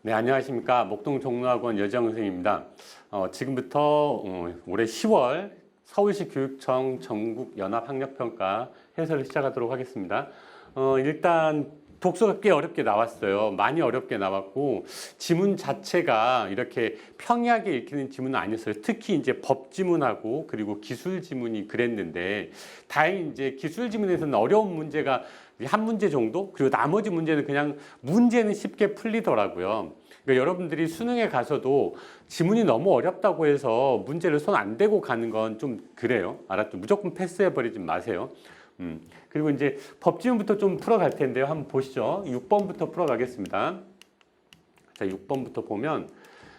네, 안녕하십니까. 목동종로학원 여지영 선생님입니다. 지금부터 올해 10월 서울시 교육청 전국연합학력평가 해설을 시작하도록 하겠습니다. 일단 독서가 꽤 어렵게 나왔어요. 많이 어렵게 나왔고 지문 자체가 이렇게 평이하게 읽히는 지문은 아니었어요. 특히 이제 법 지문하고 그리고 기술 지문이 그랬는데 다행히 이제 기술 지문에서는 어려운 문제가 한 문제 정도? 그리고 나머지 문제는 그냥 문제는 쉽게 풀리더라고요. 그러니까 여러분들이 수능에 가서도 지문이 너무 어렵다고 해서 문제를 손 안 대고 가는 건 좀 그래요. 알았죠? 무조건 패스해버리지 마세요. 그리고 이제 법지문부터 좀 풀어갈 텐데요. 한번 보시죠. 6번부터 풀어가겠습니다. 자, 6번부터 보면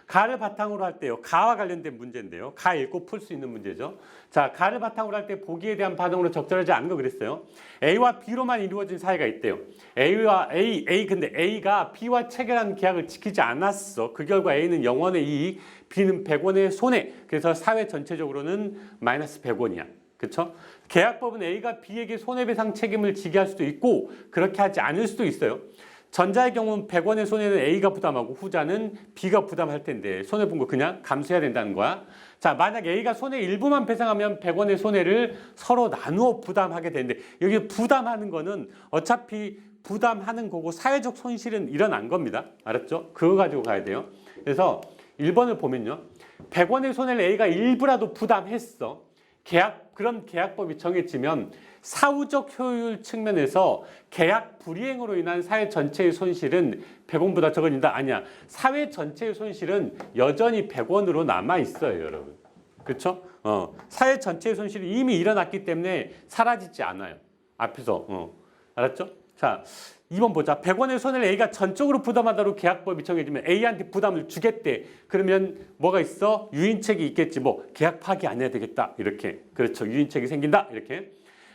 가를 바탕으로 할 때요. 가와 관련된 문제인데요. 가 읽고 풀 수 있는 문제죠. 자, 가를 바탕으로 할 때 보기에 대한 반응으로 적절하지 않은 거 그랬어요. A와 B로만 이루어진 사이가 있대요. A와 A 근데 A가 B와 체결한 계약을 지키지 않았어. 그 결과 A는 0원의 이익, B는 100원의 손해. 그래서 사회 전체적으로는 마이너스 100원이야. 그렇죠? 계약법은 A가 B에게 손해배상 책임을 지게 할 수도 있고 그렇게 하지 않을 수도 있어요. 전자의 경우는 100원의 손해는 A가 부담하고 후자는 B가 부담할 텐데 손해본 거 그냥 감수해야 된다는 거야. 자, 만약 A가 손해 일부만 배상하면 100원의 손해를 서로 나누어 부담하게 되는데 여기 부담하는 거는 어차피 부담하는 거고 사회적 손실은 일어난 겁니다. 알았죠? 그거 가지고 가야 돼요. 그래서 1번을 보면요. 100원의 손해를 A가 일부라도 부담했어. 그런 계약법이 정해지면 사후적 효율 측면에서 계약 불이행으로 인한 사회 전체의 손실은 100원보다 적어진다? 아니야. 사회 전체의 손실은 여전히 100원으로 남아있어요, 여러분. 그렇죠? 사회 전체의 손실이 이미 일어났기 때문에 사라지지 않아요. 앞에서. 알았죠? 자, 2번 보자. 100원의 손해를 A가 전적으로 부담하도록 계약법이 정해지면 A한테 부담을 주겠대. 그러면 뭐가 있어? 유인책이 있겠지. 뭐 계약 파기 안 해야 되겠다. 이렇게. 그렇죠. 유인책이 생긴다. 이렇게.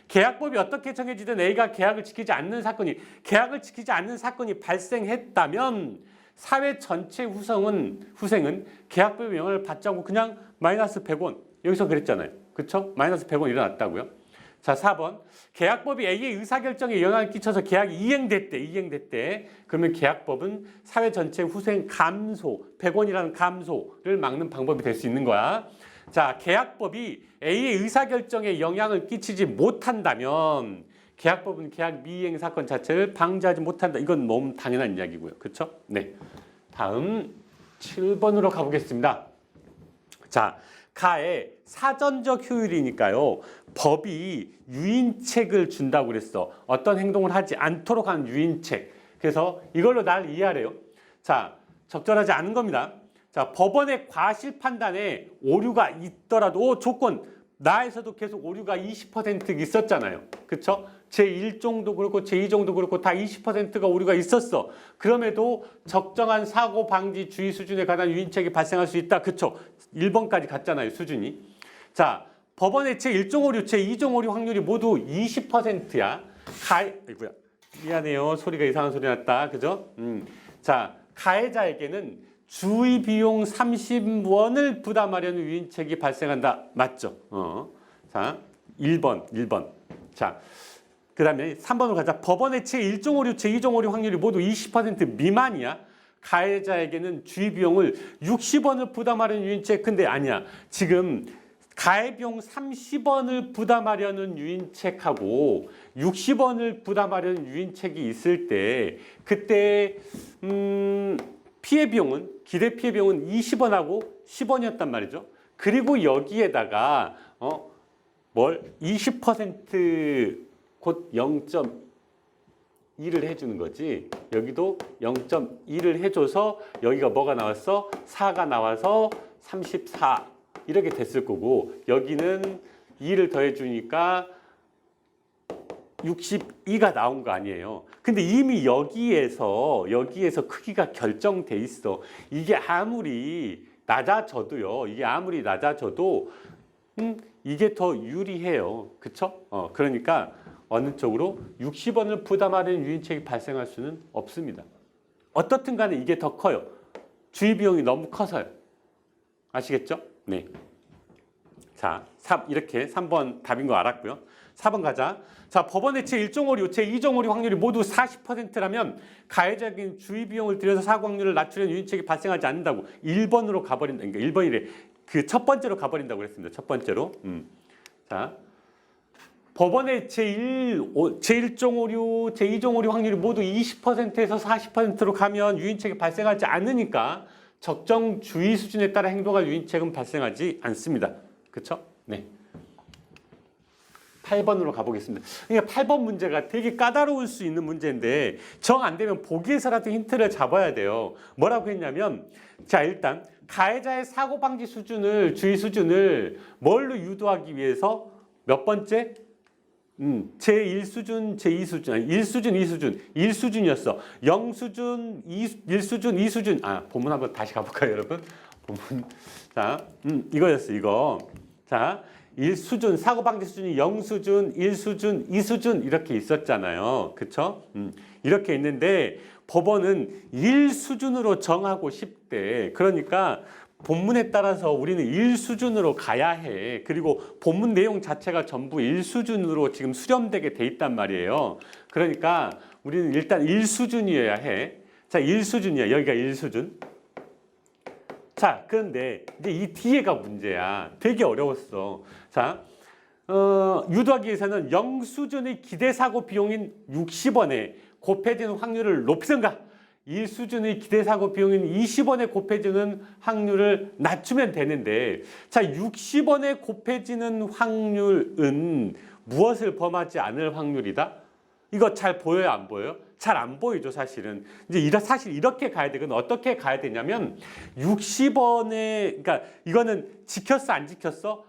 계약법이 어떻게 정해지든 A가 계약을 지키지 않는 사건이 발생했다면 사회 전체 후생은 계약법의 영향을 받지 않고 그냥 마이너스 100원. 여기서 그랬잖아요. 그렇죠? 마이너스 100원 일어났다고요. 자, 4번. 계약법이 A의 의사결정에 영향을 끼쳐서 계약이 이행됐대. 그러면 계약법은 사회 전체 후생 감소, 100원이라는 감소를 막는 방법이 될 수 있는 거야. 자, 계약법이 A의 의사결정에 영향을 끼치지 못한다면 계약법은 계약 미이행 사건 자체를 방지하지 못한다. 이건 너무 당연한 이야기고요. 그렇죠? 네. 다음 7번으로 가보겠습니다. 자, 가의 사전적 효율이니까요. 법이 유인책을 준다고 그랬어. 어떤 행동을 하지 않도록 하는 유인책. 그래서 이걸로 날 이해하래요. 자, 적절하지 않은 겁니다. 자, 법원의 과실 판단에 오류가 있더라도 조건 나에서도 계속 오류가 20% 있었잖아요. 그렇죠? 제1종도 그렇고 제2종도 그렇고 다 20%가 오류가 있었어. 그럼에도 적정한 사고 방지 주의 수준에 관한 유인책이 발생할 수 있다. 그렇죠? 1번까지 갔잖아요. 수준이. 자, 법원의 제1종 오류, 제2종 오류 확률이 모두 20%야. 아이고야. 미안해요. 소리가 이상한 소리 났다. 그죠? 자, 가해자에게는 주의 비용 30원을 부담하려는 유인책이 발생한다. 맞죠? 자, 1번. 자, 그 다음에 3번으로 가자. 법원의 제1종 오류, 제2종 오류 확률이 모두 20% 미만이야. 가해자에게는 주의 비용을 60원을 부담하려는 유인책. 근데 아니야. 지금 가해 비용 30원을 부담하려는 유인책하고 60원을 부담하려는 유인책이 있을 때 그때 피해 비용은 기대 피해 비용은 20원하고 10원이었단 말이죠. 그리고 여기에다가 20% 곧 0.1을 해주는 거지. 여기도 0.1을 해줘서 여기가 뭐가 나왔어? 4가 나와서 34 이렇게 됐을 거고 여기는 2를 더해주니까 62가 나온 거 아니에요. 근데 이미 여기에서 크기가 결정돼 있어. 이게 아무리 낮아져도 이게 더 유리해요. 그쵸? 그러니까 어느 쪽으로 60원을 부담하는 유인책이 발생할 수는 없습니다. 어떻든 간에 이게 더 커요. 주의 비용이 너무 커서요. 아시겠죠? 네. 자, 이렇게 3번 답인 거 알았고요. 4번 가자. 자, 법원의 제1종 오류, 제2종 오류 확률이 모두 40%라면 가해자에겐 주의 비용을 들여서 사고 확률을 낮추려는 유인책이 발생하지 않는다고 1번으로 가버린다. 그러니까 1번이래. 그 첫 번째로 가버린다고 그랬습니다. 첫 번째로. 자, 법원의 제1종 오류, 제2종 오류 확률이 모두 20%에서 40%로 가면 유인책이 발생하지 않으니까 적정 주의 수준에 따라 행동할 유인책은 발생하지 않습니다. 그렇죠? 네. 8번으로 가보겠습니다. 그러니까 8번 문제가 되게 까다로울 수 있는 문제인데 정 안 되면 보기에서라도 힌트를 잡아야 돼요. 뭐라고 했냐면 자, 일단 가해자의 사고 방지 수준을 주의 수준을 뭘로 유도하기 위해서 몇 번째? 제1수준, 제2수준, 아니 1수준, 2수준, 1수준이었어. 0수준, 1수준, 2수준. 아, 본문 한번 다시 가볼까요, 여러분? 본문. 자, 이거였어, 이거. 자, 1수준, 사고방지 수준이 0수준, 1수준, 2수준 이렇게 있었잖아요. 그쵸? 이렇게 있는데 법원은 1수준으로 정하고 싶대. 그러니까 본문에 따라서 우리는 1수준으로 가야 해. 그리고 본문 내용 자체가 전부 1수준으로 지금 수렴되게 돼 있단 말이에요. 그러니까 우리는 일단 1수준이어야 해. 자, 1수준이야. 여기가 1수준. 자, 그런데 이제 이 뒤에가 문제야. 되게 어려웠어. 자, 유도하기 위해서는 0수준의 기대사고 비용인 60원에 곱해지는 확률을 높이든가 1수준의 기대사고 비용인 20원에 곱해지는 확률을 낮추면 되는데 자, 60원에 곱해지는 확률은 무엇을 범하지 않을 확률이다? 이거 잘 보여요, 안 보여요? 잘 안 보이죠, 사실은. 이제 사실 이렇게 가야 돼. 그건 어떻게 가야 되냐면 60원에 그러니까 이거는 지켰어, 안 지켰어?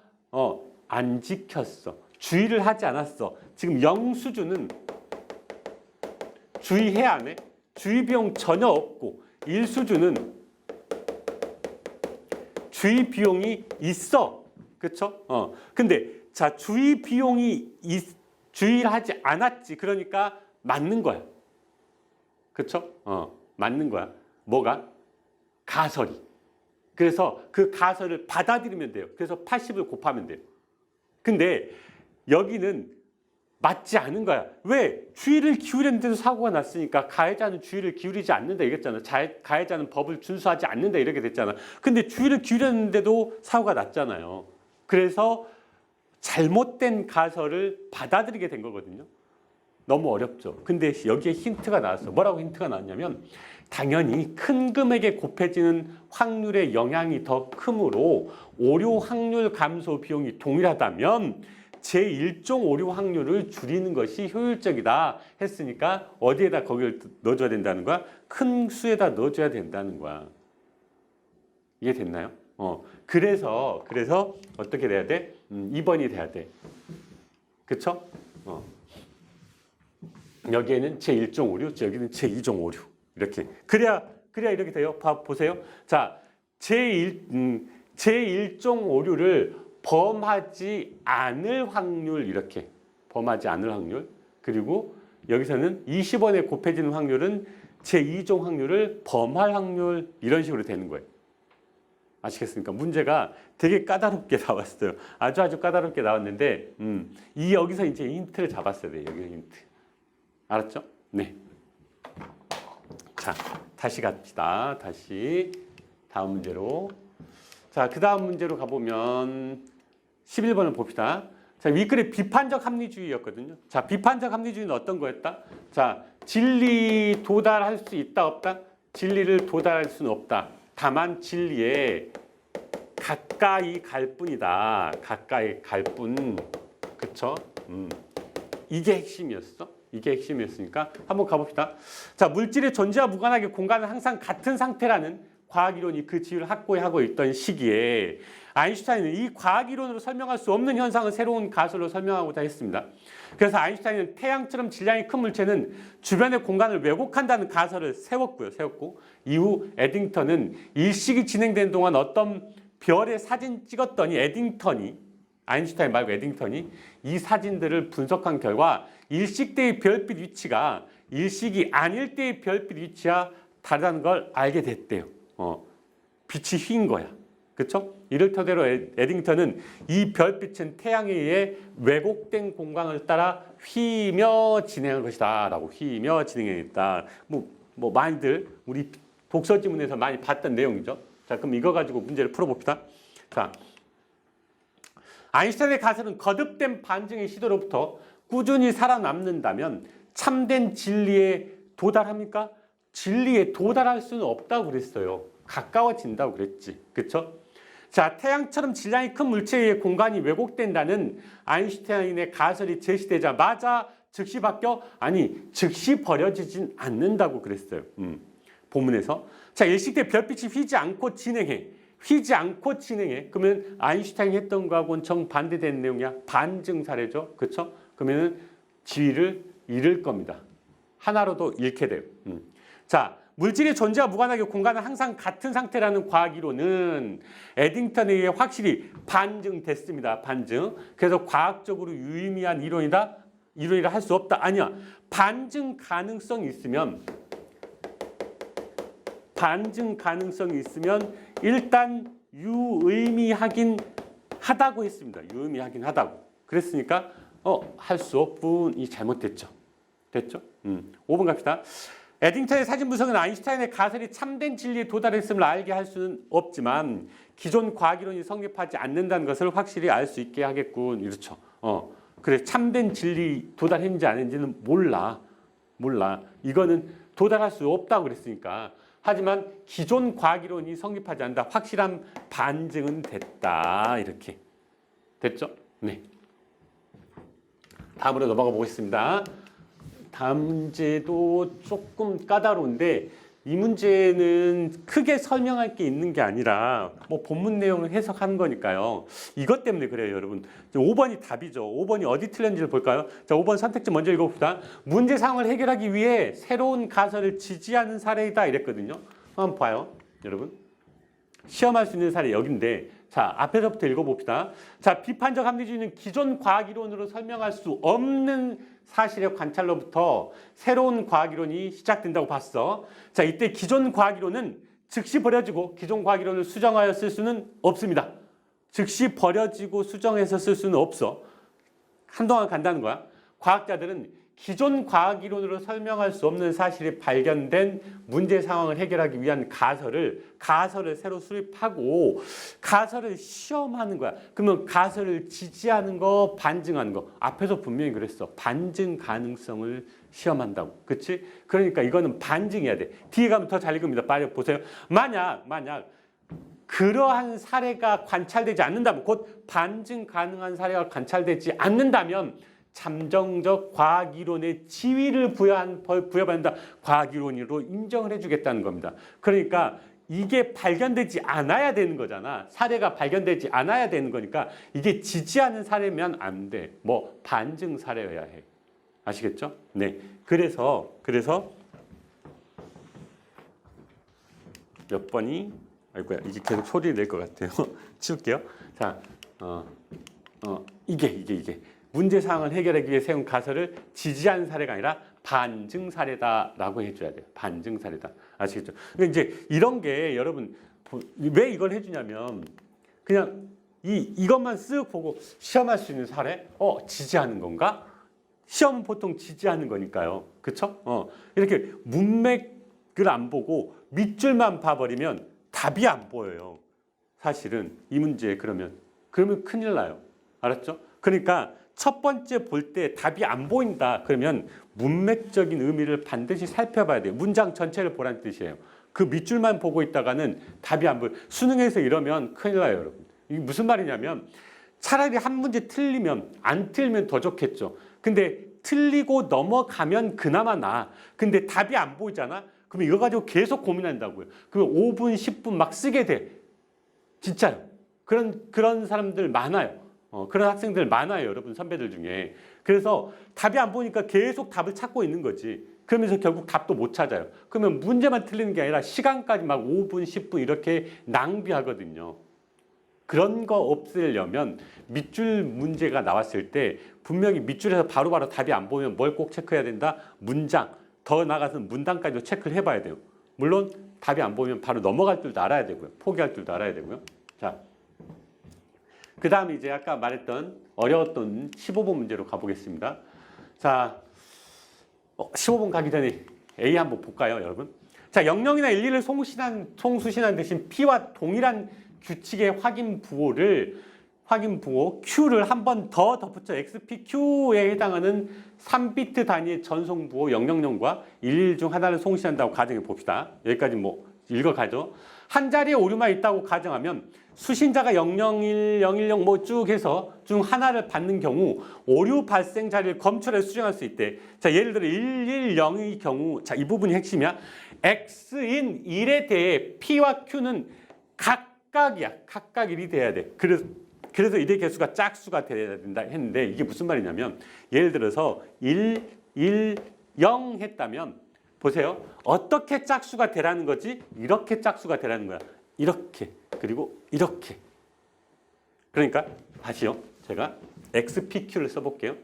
안 지켰어. 주의를 하지 않았어. 지금 0수준은 주의해야 안 해? 주의 비용 전혀 없고 1수준은 주의 비용이 있어. 그렇죠? 근데 자, 주의 비용이 주의를 하지 않았지. 그러니까 맞는 거야. 그렇죠? 맞는 거야. 뭐가? 가설이. 그래서 그 가설을 받아들이면 돼요. 그래서 80을 곱하면 돼요. 근데 여기는 맞지 않은 거야. 왜? 주의를 기울였는데도 사고가 났으니까 가해자는 주의를 기울이지 않는다 이랬잖아. 가해자는 법을 준수하지 않는다 이렇게 됐잖아. 근데 주의를 기울였는데도 사고가 났잖아요. 그래서 잘못된 가설을 받아들이게 된 거거든요. 너무 어렵죠. 근데 여기에 힌트가 나왔어. 뭐라고 힌트가 나왔냐면 당연히 큰 금액에 곱해지는 확률의 영향이 더 크므로 오류 확률 감소 비용이 동일하다면 제1종 오류 확률을 줄이는 것이 효율적이다 했으니까 어디에다 거기를 넣어줘야 된다는 거야? 큰 수에다 넣어줘야 된다는 거야. 이해됐나요? 그래서 어떻게 돼야 돼? 2번이 돼야 돼. 그쵸? 여기에는 제1종 오류, 여기는 제2종 오류. 이렇게. 그래야 이렇게 돼요. 보세요. 자, 제1종 오류를 범하지 않을 확률 이렇게 범하지 않을 확률 그리고 여기서는 20원에 곱해지는 확률은 제2종 확률을 범할 확률 이런 식으로 되는 거예요. 아시겠습니까? 문제가 되게 까다롭게 나왔어요. 아주 까다롭게 나왔는데 여기서 이제 힌트를 잡았어야 돼요. 여기 힌트. 알았죠? 네. 자, 다시 갑시다. 다시 다음 문제로. 자, 그 다음 문제로 가보면 11번을 봅시다. 자, 윗글이 비판적 합리주의였거든요. 자, 비판적 합리주의는 어떤 거였다? 자, 진리 도달할 수 있다, 없다? 진리를 도달할 수는 없다. 다만 진리에 가까이 갈 뿐이다. 가까이 갈 뿐. 그쵸? 이게 핵심이었어. 이게 핵심이었으니까 한번 가봅시다. 자, 물질의 존재와 무관하게 공간은 항상 같은 상태라는 과학이론이 그 지위를 확고히 있던 시기에 아인슈타인은 이 과학이론으로 설명할 수 없는 현상을 새로운 가설로 설명하고자 했습니다. 그래서 아인슈타인은 태양처럼 질량이 큰 물체는 주변의 공간을 왜곡한다는 가설을 세웠고 이후 에딩턴은 일식이 진행된 동안 어떤 별의 사진 찍었더니 아인슈타인 말고 에딩턴이 이 사진들을 분석한 결과 일식 때의 별빛 위치가 일식이 아닐 때의 별빛 위치와 다르다는 걸 알게 됐대요. 빛이 휜 거야. 그렇죠? 이를 토대로 에딩턴은 이 별빛은 태양에 의해 왜곡된 공간을 따라 휘며 진행한 것이다 라고 휘며 진행했다. 뭐 많이들 우리 독서 지문에서 많이 봤던 내용이죠. 자, 그럼 이거 가지고 문제를 풀어봅시다. 자, 아인슈타인의 가설은 거듭된 반증의 시도로부터 꾸준히 살아남는다면 참된 진리에 도달합니까? 진리에 도달할 수는 없다고 그랬어요. 가까워진다고 그랬지. 그렇죠? 자, 태양처럼 질량이 큰 물체에 의해 공간이 왜곡된다는 아인슈타인의 가설이 제시되자마자 즉시 바뀌어? 아니, 즉시 버려지진 않는다고 그랬어요. 본문에서. 자, 일식때 별빛이 휘지 않고 진행해. 휘지 않고 진행해. 그러면 아인슈타인이 했던 거하고는 정반대되는 내용이야. 반증 사례죠. 그렇죠? 그러면 지위를 잃을 겁니다. 하나로도 잃게 돼요. 자, 물질의 존재와 무관하게 공간은 항상 같은 상태라는 과학 이론은 에딩턴에 의해 확실히 반증됐습니다. 반증. 그래서 과학적으로 유의미한 이론이라 할 수 없다. 아니야. 반증 가능성이 있으면 일단 유의미하긴 하다고 했습니다. 유의미하긴 하다고. 그랬으니까 할 수 없군이 잘못됐죠. 됐죠? 5번 갑시다. 에딩턴의 사진 분석은 아인슈타인의 가설이 참된 진리에 도달했음을 알게 할 수는 없지만 기존 과학이론이 성립하지 않는다는 것을 확실히 알 수 있게 하겠군. 이렇죠. 그래, 참된 진리 도달했는지 안 했는지는 몰라. 이거는 도달할 수 없다고 그랬으니까. 하지만 기존 과학이론이 성립하지 않는다. 확실한 반증은 됐다. 이렇게. 됐죠? 네. 다음으로 넘어가 보겠습니다. 다음 문제도 조금 까다로운데 이 문제는 크게 설명할 게 있는 게 아니라 뭐 본문 내용을 해석하는 거니까요. 이것 때문에 그래요, 여러분. 5번이 답이죠. 5번이 어디 틀렸는지를 볼까요? 자, 5번 선택지 먼저 읽어봅시다. 문제 상황을 해결하기 위해 새로운 가설을 지지하는 사례이다 이랬거든요. 한번 봐요, 여러분. 시험할 수 있는 사례 여기인데 자, 앞에서부터 읽어봅시다. 자, 비판적 합리주의는 기존 과학이론으로 설명할 수 없는 사실의 관찰로부터 새로운 과학이론이 시작된다고 봤어. 자, 이때 기존 과학이론은 즉시 버려지고 기존 과학이론을 수정하여 쓸 수는 없습니다. 즉시 버려지고 수정해서 쓸 수는 없어. 한동안 간다는 거야. 과학자들은 기존 과학이론으로 설명할 수 없는 사실이 발견된 문제 상황을 해결하기 위한 가설을 새로 수립하고 가설을 시험하는 거야. 그러면 가설을 지지하는 거, 반증하는 거. 앞에서 분명히 그랬어. 반증 가능성을 시험한다고. 그렇지? 그러니까 이거는 반증해야 돼. 뒤에 가면 더 잘 읽습니다. 빨리 보세요. 만약 그러한 사례가 관찰되지 않는다면, 곧 반증 가능한 사례가 관찰되지 않는다면 잠정적 과학이론의 지위를 부여받는다. 과학이론으로 인정을 해주겠다는 겁니다. 그러니까 이게 발견되지 않아야 되는 거잖아. 사례가 발견되지 않아야 되는 거니까 이게 지지하는 사례면 안 돼. 뭐 반증 사례여야 해. 아시겠죠? 네. 그래서 몇 번이 아이고야, 이게 계속 소리 낼 것 같아요. 치울게요. 자, 이게 문제 사항을 해결하기 위해 세운 가설을 지지한 사례가 아니라 반증 사례다라고 해줘야 돼요. 반증 사례다. 아시겠죠? 그러니까 이제 이런 게 여러분 왜 이걸 해주냐면 그냥 이것만 쓱 보고 시험할 수 있는 사례, 지지하는 건가? 시험은 보통 지지하는 거니까요. 그렇죠? 이렇게 문맥을 안 보고 밑줄만 봐버리면 답이 안 보여요. 사실은 이 문제 그러면 큰일 나요. 알았죠? 그러니까 첫 번째 볼 때 답이 안 보인다. 그러면 문맥적인 의미를 반드시 살펴봐야 돼요. 문장 전체를 보라는 뜻이에요. 그 밑줄만 보고 있다가는 답이 안 보여요. 수능에서 이러면 큰일 나요, 여러분. 이게 무슨 말이냐면 차라리 한 문제 틀리면 안 틀리면 더 좋겠죠. 근데 틀리고 넘어가면 그나마 나아. 근데 답이 안 보이잖아. 그럼 이거 가지고 계속 고민한다고요. 그러면 5분, 10분 막 쓰게 돼. 진짜요. 그런 사람들 많아요. 그런 학생들 많아요, 여러분 선배들 중에. 그래서 답이 안 보니까 계속 답을 찾고 있는 거지. 그러면서 결국 답도 못 찾아요. 그러면 문제만 틀리는 게 아니라 시간까지 막 5분, 10분 이렇게 낭비하거든요. 그런 거 없애려면 밑줄 문제가 나왔을 때 분명히 밑줄에서 바로바로 답이 안 보이면 뭘 꼭 체크해야 된다? 문장, 더 나아가서 문단까지도 체크를 해봐야 돼요. 물론 답이 안 보이면 바로 넘어갈 줄도 알아야 되고요. 포기할 줄도 알아야 되고요. 자, 그 다음에 이제 아까 말했던 어려웠던 15번 문제로 가보겠습니다. 자, 15번 가기 전에 A 한번 볼까요, 여러분? 자, 00이나 11을 송수신한 대신 P와 동일한 규칙의 확인 부호 Q를 한 번 더 덧붙여 XPQ에 해당하는 3비트 단위의 전송 부호 000과 11 중 하나를 송신한다고 가정해 봅시다. 여기까지 뭐 읽어가죠. 한 자리에 오류만 있다고 가정하면 수신자가 001, 010 뭐 쭉 해서 중 하나를 받는 경우 오류 발생 자리를 검출해 수정할 수 있대. 자, 예를 들어 110의 경우, 자, 이 부분이 핵심이야. X인 1에 대해 P와 Q는 각각이야. 각각 1이 돼야 돼. 그래서 이의 개수가 짝수가 돼야 된다 했는데 이게 무슨 말이냐면 예를 들어서 1, 1, 0 했다면 보세요. 어떻게 짝수가 되라는 거지? 이렇게 짝수가 되라는 거야. 이렇게 그리고 이렇게. 그러니까 다시요. 제가 XPQ를 써볼게요.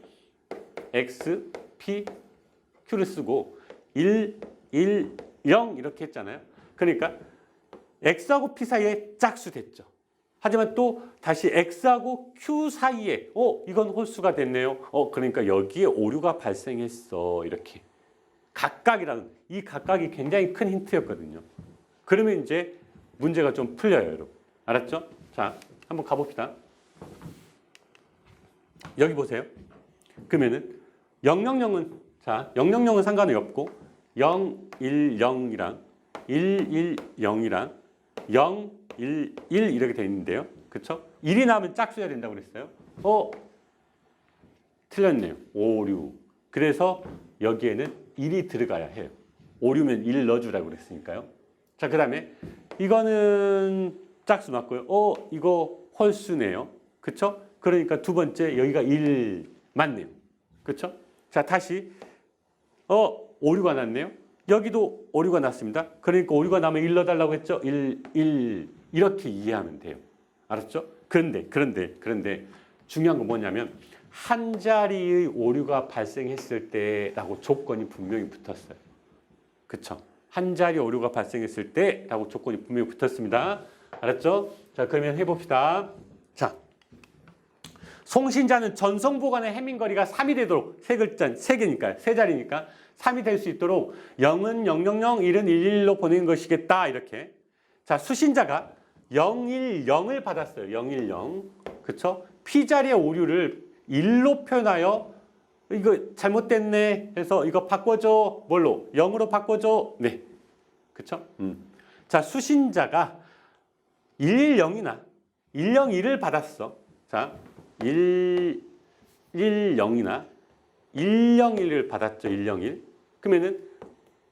XPQ를 쓰고 1, 1, 0 이렇게 했잖아요. 그러니까 X하고 P 사이에 짝수 됐죠. 하지만 또 다시 X하고 Q 사이에 이건 홀수가 됐네요. 그러니까 여기에 오류가 발생했어. 이렇게. 각각이라는 이 각각이 굉장히 큰 힌트였거든요. 그러면 이제 문제가 좀 풀려요, 여러분. 알았죠? 자, 한번 가봅시다. 여기 보세요. 그러면은 000은 자, 000은 상관이 없고 010이랑 110이랑 011 이렇게 돼 있는데요. 그렇죠? 1이 나오면 짝수여야 된다고 그랬어요. 틀렸네요. 오류. 그래서 여기에는 1이 들어가야 해요. 오류면 1 넣어주라고 그랬으니까요. 자, 그 다음에 이거는 짝수 맞고요. 이거 홀수네요. 그쵸? 그러니까 두 번째 여기가 1 맞네요. 그쵸? 자, 다시 오류가 났네요. 여기도 오류가 났습니다. 그러니까 오류가 나면 1 넣어달라고 했죠? 1 이렇게 이해하면 돼요. 알았죠? 그런데 중요한 건 뭐냐면 한 자리의 오류가 발생했을 때라고 조건이 분명히 붙었어요. 그쵸? 한 자리 오류가 발생했을 때라고 조건이 분명히 붙었습니다. 알았죠? 자, 그러면 해봅시다. 자, 송신자는 전송 보관의 해밍거리가 3이 되도록 세 개니까, 세 자리니까 3이 될 수 있도록 0은 000, 1은 111로 보내는 것이겠다. 이렇게. 자, 수신자가 010을 받았어요. 010. 그쵸? P자리의 오류를 1로 표현하여 이거 잘못됐네 해서 이거 바꿔줘. 뭘로? 0으로 바꿔줘. 네. 그쵸? 자, 수신자가 110이나 101을 받았어. 자, 110이나 101을 받았죠. 101. 그러면은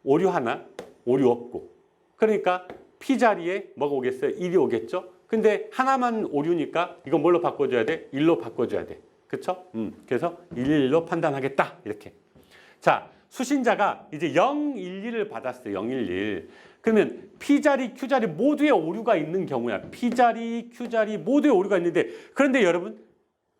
오류 하나, 오류 없고. 그러니까 P자리에 뭐가 오겠어요? 1이 오겠죠? 근데 하나만 오류니까 이거 뭘로 바꿔줘야 돼? 1로 바꿔줘야 돼. 그쵸? 그래서 111로 판단하겠다. 이렇게. 자, 수신자가 이제 011을 받았어요. 011. 그러면 P자리, Q자리 모두에 오류가 있는 경우야. P자리, Q자리 모두에 오류가 있는데 그런데 여러분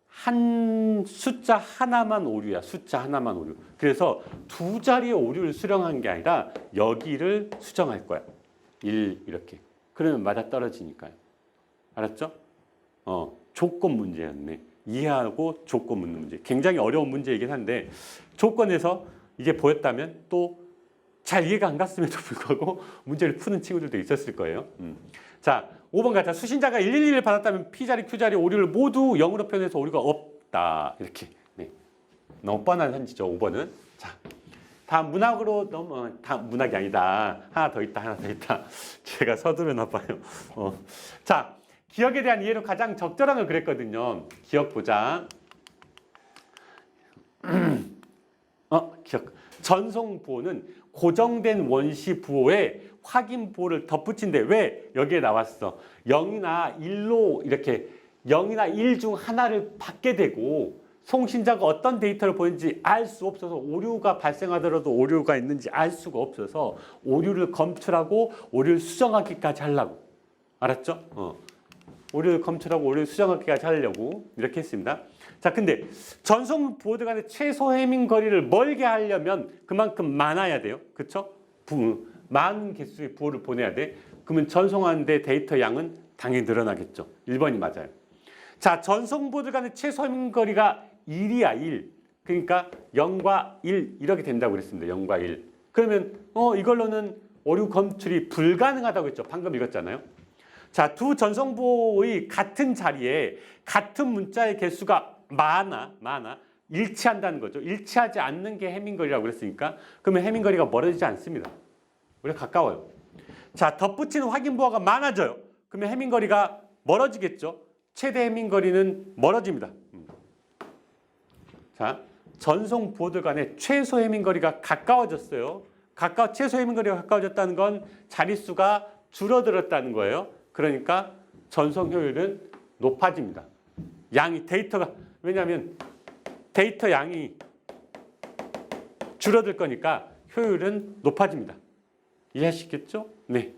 한 숫자 하나만 오류야. 숫자 하나만 오류. 그래서 두 자리의 오류를 수정한 게 아니라 여기를 수정할 거야. 1 이렇게. 그러면 맞아떨어지니까요. 알았죠? 조건 문제였네. 이해하고 조건 묻는 문제. 굉장히 어려운 문제이긴 한데 조건에서 이게 보였다면 또 잘 이해가 안 갔음에도 불구하고 문제를 푸는 친구들도 있었을 거예요. 자, 5번 가자. 수신자가 111을 받았다면 P자리, Q자리 오류를 모두 0으로 표현해서 오류가 없다. 이렇게. 네. 너무 뻔한 현지죠. 5번은. 자, 다음 문학으로 다음 문학이 아니다. 하나 더 있다. 제가 서두르나 봐요. 자, 기억에 대한 이해로 가장 적절한 걸 그랬거든요. 기억 보자. 기억. 전송 부호는 고정된 원시 부호에 확인 부호를 덧붙인데 왜 여기에 나왔어? 0이나 1로 이렇게 0이나 1 중 하나를 받게 되고 송신자가 어떤 데이터를 보는지 알 수 없어서 오류가 발생하더라도 오류가 있는지 알 수가 없어서 오류를 검출하고 오류를 수정하기까지 하려고. 알았죠? 오류를 검출하고 오류를 수정하기까지 하려고 이렇게 했습니다. 자, 근데 전송 부호들 간의 최소 해밍 거리를 멀게 하려면 그만큼 많아야 돼요. 그렇죠? 많은 개수의 부호를 보내야 돼. 그러면 전송하는데 데이터 양은 당연히 늘어나겠죠. 1번이 맞아요. 자, 전송보드 간의 최소 해민거리가 1이야, 1. 그러니까 0과 1 이렇게 된다고 그랬습니다. 0과 1. 그러면 이걸로는 오류 검출이 불가능하다고 했죠. 방금 읽었잖아요. 자, 두 전송보의 같은 자리에 같은 문자의 개수가 많아 일치한다는 거죠. 일치하지 않는 게 해민거리라고 그랬으니까 그러면 해민거리가 멀어지지 않습니다. 우리가 가까워요. 자, 덧붙이는 확인부호가 많아져요. 그러면 해민거리가 멀어지겠죠. 최대 해민거리는 멀어집니다. 자, 전송 보드 간의 최소 해민거리가 가까워졌어요. 최소 해민거리가 가까워졌다는 건 자릿수가 줄어들었다는 거예요. 그러니까 전송 효율은 높아집니다. 데이터가, 왜냐하면 데이터 양이 줄어들 거니까 효율은 높아집니다. 이해하시겠죠? 네.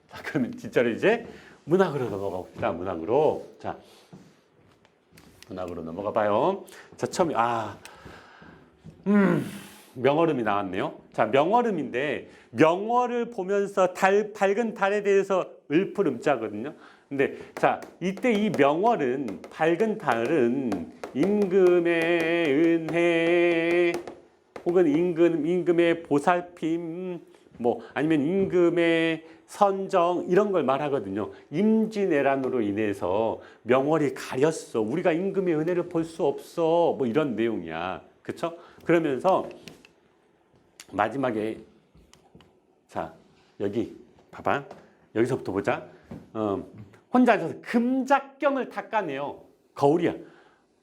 자, 그러면 진짜로 이제 문학으로 넘어가 봅시다. 문학으로. 자, 문학으로 넘어가 봐요. 자, 처음에 명어름이 나왔네요. 자, 명어름인데 명어를 보면서 밝은 달에 대해서 을풀음자거든요. 근데 자, 이때 이 명월은 밝은 달은 임금의 은혜 혹은 임금의 보살핌 아니면 임금의 선정 이런 걸 말하거든요. 임진왜란으로 인해서 명월이 가렸어. 우리가 임금의 은혜를 볼 수 없어. 이런 내용이야. 그렇죠? 그러면서 마지막에 자, 여기 봐봐. 여기서부터 보자. 혼자 앉아서 금작경을 닦아내요. 거울이야.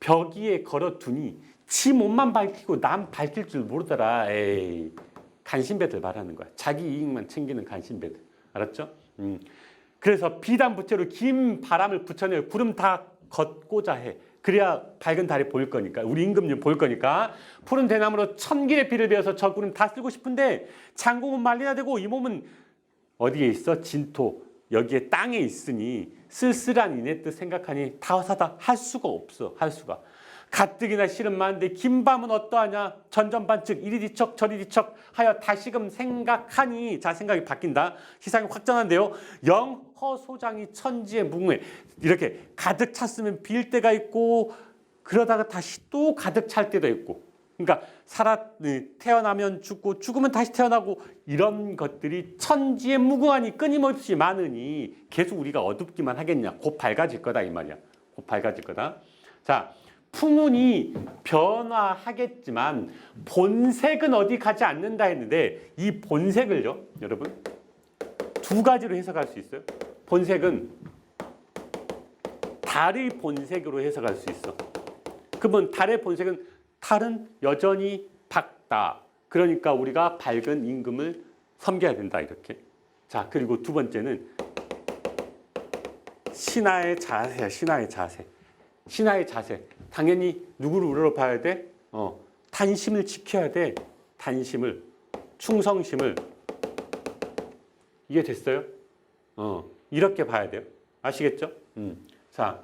벽 위에 걸어두니 지 몸만 밝히고 남 밝힐 줄 모르더라. 에이, 간신배들 말하는 거야. 자기 이익만 챙기는 간신배들. 알았죠? 그래서 비단 부채로 긴 바람을 붙여내요. 구름 다 걷고자 해. 그래야 밝은 달이 보일 거니까. 우리 임금님 보일 거니까. 푸른 대나무로 1000길의 비를 베어서 저 구름 다 쓸고 싶은데 장공은 말리나 되고 이 몸은 어디에 있어? 진토. 여기에 땅에 있으니 쓸쓸한 이내 뜻 생각하니 다사다 할 수가 없어. 할 수가. 가뜩이나 실은 많은데 긴 밤은 어떠하냐. 전전반측 이리 뒤척 저리 뒤척 하여 다시금 생각하니. 자, 생각이 바뀐다. 시상이 확전한데요. 영허소장이 천지의 무궁해. 이렇게 가득 찼으면 빌 때가 있고 그러다가 다시 또 가득 찰 때도 있고. 그러니까 태어나면 죽고 죽으면 다시 태어나고 이런 것들이 천지의 무궁하니 끊임없이 많으니 계속 우리가 어둡기만 하겠냐. 곧 밝아질 거다 이 말이야. 곧 밝아질 거다. 자, 풍운이 변화하겠지만 본색은 어디 가지 않는다 했는데 이 본색을요, 여러분 두 가지로 해석할 수 있어요. 본색은 달의 본색으로 해석할 수 있어. 그러면 달의 본색은 달은 여전히 밝다. 그러니까 우리가 밝은 임금을 섬겨야 된다 이렇게. 자, 그리고 두 번째는 신하의 자세야. 신하의 자세. 신하의 자세. 당연히 누구를 우러러봐야 돼? 단심을 지켜야 돼. 단심을. 충성심을. 이게 됐어요? 이렇게 봐야 돼요. 아시겠죠? 자,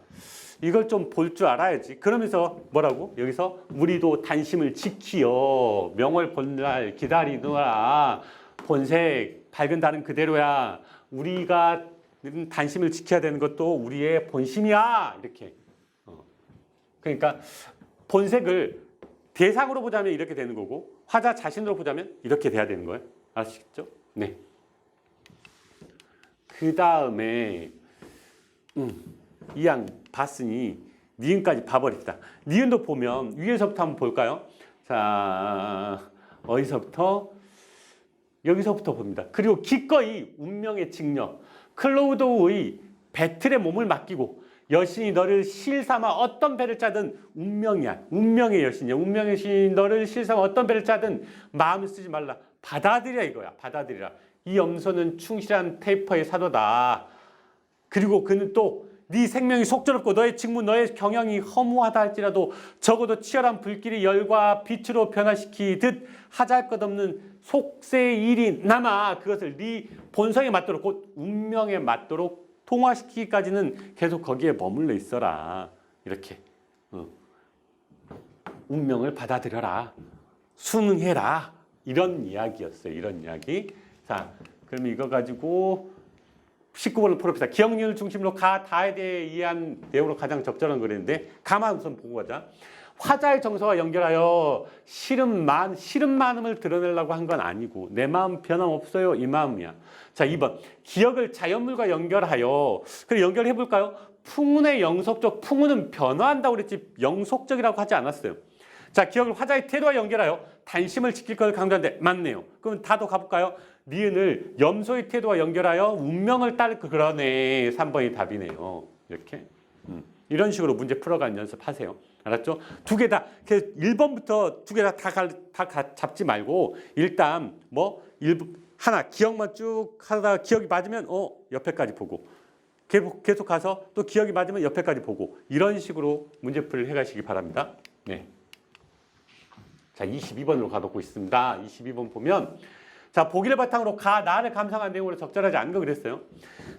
이걸 좀 볼 줄 알아야지. 그러면서 뭐라고? 여기서 우리도 단심을 지키어 명월 본날 기다리노라. 본색 밝은 달은 그대로야. 우리가 단심을 지켜야 되는 것도 우리의 본심이야. 이렇게. 그러니까 본색을 대상으로 보자면 이렇게 되는 거고 화자 자신으로 보자면 이렇게 돼야 되는 거예요. 아시겠죠? 네. 그 다음에 이양 봤으니 니은까지 봐버립시다. 니은도 보면 위에서부터 한번 볼까요? 자, 어디서부터? 여기서부터 봅니다. 그리고 기꺼이 운명의 직녀 클로우도의 배틀에 몸을 맡기고 여신이 너를 실삼아 어떤 배를 짜든 운명이야. 운명의 여신이야. 운명의 여신이 너를 실삼아 어떤 배를 짜든 마음을 쓰지 말라. 받아들이라 이거야. 받아들이라. 이 염소는 충실한 테이퍼의 사도다. 그리고 그는 또 네 생명이 속절없고 너의 직무, 너의 경영이 허무하다 할지라도 적어도 치열한 불길이 열과 빛으로 변화시키듯 하잘 것 없는 속세의 일이 남아 그것을 네 본성에 맞도록 곧 운명에 맞도록 통화시키기까지는 계속 거기에 머물러 있어라. 이렇게 운명을 받아들여라. 순응해라. 이런 이야기였어요. 이런 이야기. 자, 그럼 이거 가지고 19번을 풀어봅시다. 기억니을 중심으로 가, 다에 대해 이해한 내용으로 가장 적절한 거랬는데 가만 우선 보고 가자. 화자의 정서와 연결하여 싫은 마음을 드러내려고 한 건 아니고 내 마음 변함없어요. 이 마음이야. 자, 2번. 기억을 자연물과 연결하여. 그래 연결해 볼까요? 풍운의 영속적. 풍운은 변화한다고 그랬지 영속적이라고 하지 않았어요. 자, 기억을 화자의 태도와 연결하여 단심을 지킬 것을 강조하는데 맞네요. 그럼 다도 가볼까요? 니은을 염소의 태도와 연결하여 운명을 따를 거. 그러네. 3번이 답이네요. 이렇게. 이런 식으로 문제 풀어가는 연습하세요. 알았죠? 두 개 다 1번부터 두 개 다 잡지 말고 일단 하나 기억만 쭉 하다가 기억이 맞으면 옆에까지 보고 계속 가서 또 기억이 맞으면 옆에까지 보고 이런 식으로 문제풀이를 해가시기 바랍니다. 네. 자, 22번으로 가보고 있습니다. 22번 보면 자, 보기를 바탕으로 나를 감상한 내용으로 적절하지 않은 거 그랬어요.